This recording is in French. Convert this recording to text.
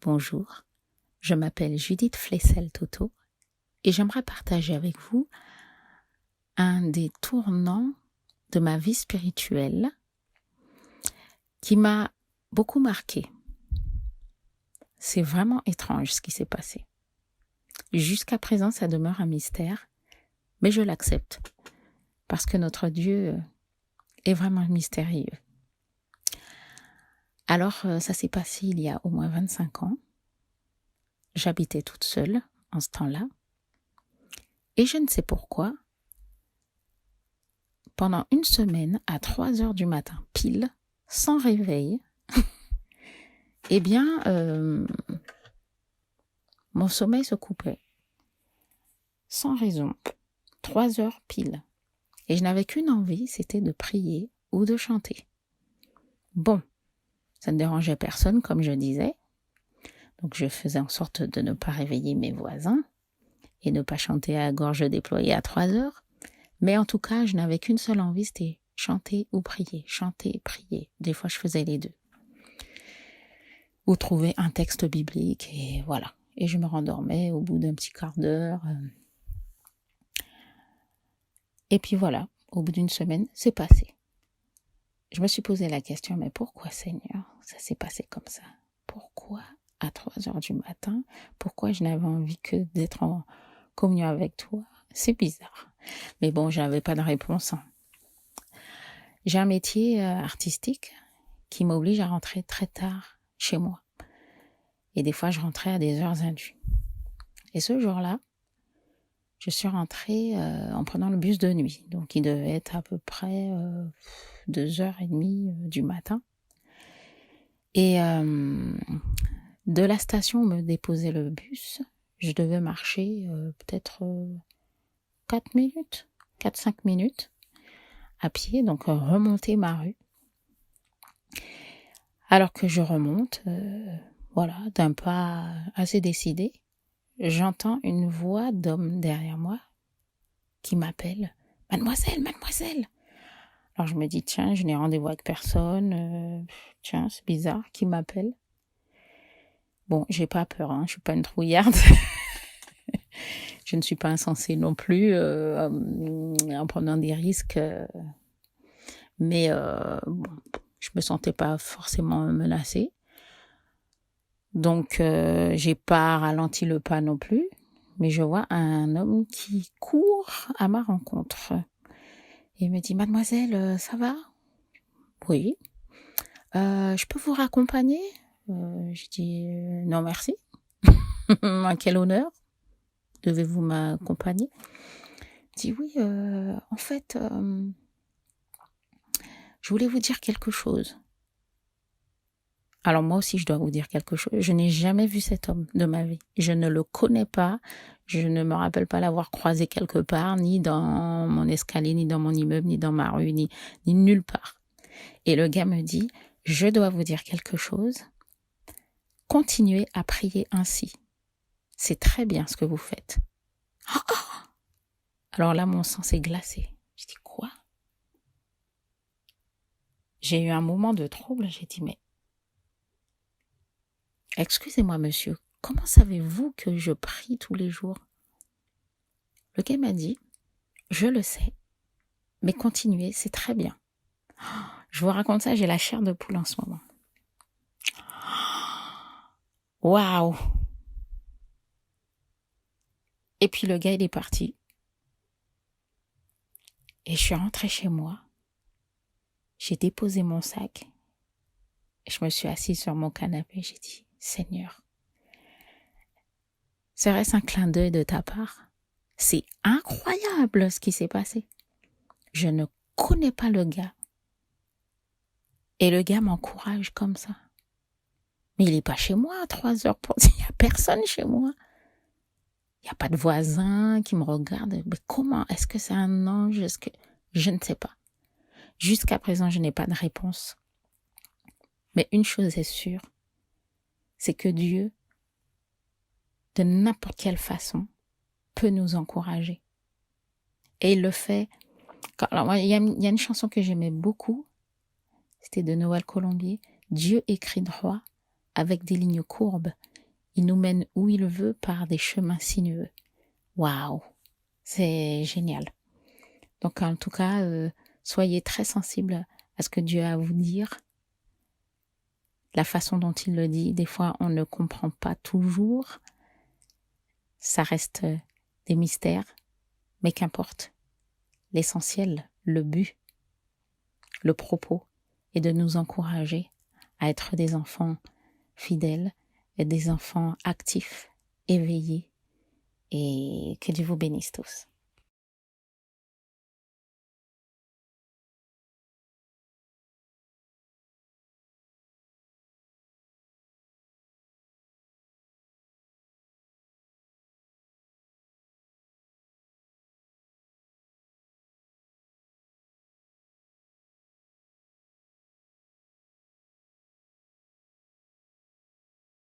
Bonjour, je m'appelle Judith Flessel-Toto et j'aimerais partager avec vous un des tournants de ma vie spirituelle qui m'a beaucoup marquée. C'est vraiment étrange ce qui s'est passé. Jusqu'à présent, ça demeure un mystère, mais je l'accepte parce que notre Dieu est vraiment mystérieux. Alors, ça s'est passé il y a au moins 25 ans. J'habitais toute seule en ce temps-là. Et je ne sais pourquoi, pendant une semaine, à 3 heures du matin, pile, sans réveil, eh bien, mon sommeil se coupait. Sans raison. 3 heures pile. Et je n'avais qu'une envie, c'était de prier ou de chanter. Bon, ça ne dérangeait personne, comme je disais. Donc, je faisais en sorte de ne pas réveiller mes voisins et ne pas chanter à gorge déployée à 3 heures. Mais en tout cas, je n'avais qu'une seule envie, c'était chanter ou prier. Chanter, prier. Des fois, je faisais les deux. Ou trouver un texte biblique et voilà. Et je me rendormais au bout d'un petit quart d'heure. Et puis voilà, au bout d'une semaine, c'est passé. Je me suis posé la question, mais pourquoi Seigneur, ça s'est passé comme ça? Pourquoi à 3 heures du matin? Pourquoi je n'avais envie que d'être en communion avec toi? C'est bizarre. Mais bon, je n'avais pas de réponse. J'ai un métier artistique qui m'oblige à rentrer très tard chez moi. Et des fois, je rentrais à des heures indues. Et ce jour-là, je suis rentrée en prenant le bus de nuit. Donc, il devait être à peu près 2h30 du matin. Et de la station où me déposait le bus, je devais marcher peut-être 4-5 minutes à pied, donc remonter ma rue. Alors que je remonte, d'un pas assez décidé, j'entends une voix d'homme derrière moi qui m'appelle « Mademoiselle, mademoiselle !» Alors je me dis « Tiens, je n'ai rendez-vous avec personne, tiens, c'est bizarre, qui m'appelle ?» Bon, j'ai pas peur, je suis pas une trouillarde. Je ne suis pas insensée non plus en prenant des risques. Mais bon, je me sentais pas forcément menacée. Donc, j'ai pas ralenti le pas non plus. Mais je vois un homme qui court à ma rencontre. Il me dit « Mademoiselle, ça va ?»« Oui. Je peux vous raccompagner ?» Je dis « Non, merci. » À quel honneur devez-vous m'accompagner? Il dit « Oui, en fait, je voulais vous dire quelque chose. » Alors moi aussi, je dois vous dire quelque chose. Je n'ai jamais vu cet homme de ma vie. Je ne le connais pas. Je ne me rappelle pas l'avoir croisé quelque part, ni dans mon escalier, ni dans mon immeuble, ni dans ma rue, ni nulle part. Et le gars me dit « Je dois vous dire quelque chose. Continuez à prier ainsi. C'est très bien ce que vous faites. » Alors là, mon sang s'est glacé. Je dis « Quoi ?» J'ai eu un moment de trouble. J'ai dit « Mais excusez-moi, monsieur, comment savez-vous que je prie tous les jours ?» Le gars m'a dit « Je le sais, mais continuez, c'est très bien. » Je vous raconte ça, j'ai la chair de poule en ce moment. Waouh! Et puis le gars, il est parti. Et je suis rentrée chez moi. J'ai déposé mon sac. Je me suis assise sur mon canapé. J'ai dit « Seigneur, serait-ce un clin d'œil de ta part? C'est incroyable ce qui s'est passé. Je ne connais pas le gars. Et le gars m'encourage comme ça. Mais il n'est pas chez moi à 3 heures. Il n'y a personne chez moi. Il n'y a pas de voisin qui me regarde. Mais comment? Est-ce que c'est un ange? Je ne sais pas. Jusqu'à présent, je n'ai pas de réponse. Mais une chose est sûre, c'est que Dieu, de n'importe quelle façon, peut nous encourager. Et il le fait. Alors, il y a une chanson que j'aimais beaucoup. C'était de Noël Colombier. Dieu écrit droit avec des lignes courbes. Il nous mène où il veut par des chemins sinueux. Waouh, c'est génial. Donc en tout cas, soyez très sensibles à ce que Dieu a à vous dire. La façon dont il le dit, des fois on ne comprend pas toujours. Ça reste des mystères, mais qu'importe. L'essentiel, le but, le propos est de nous encourager à être des enfants fidèles et des enfants actifs, éveillés, et que Dieu vous bénisse tous.